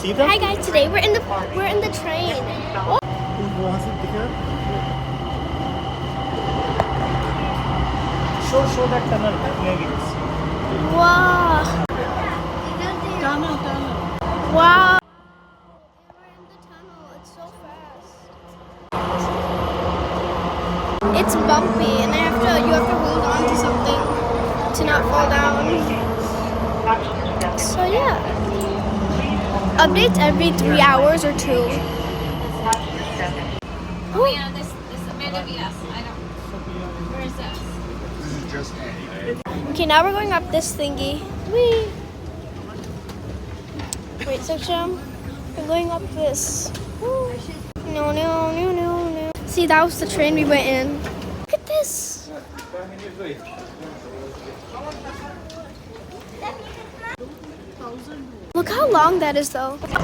See them? Hi guys, today we're in the train. Show that tunnel, maybe. Wow. Tunnel. Wow. We're in the tunnel. It's so fast. It's bumpy, and you have to hold on to something to not fall down. So yeah. Updates every 3 hours or 2. Oh yeah, this Amanda VS. I don't. Where is this? This is just A. Okay, now we're going up this thingy. Whee! Wait, section. We're going up this. Woo. No. See, that was the train we went in. Look at this. Look how long that is, though.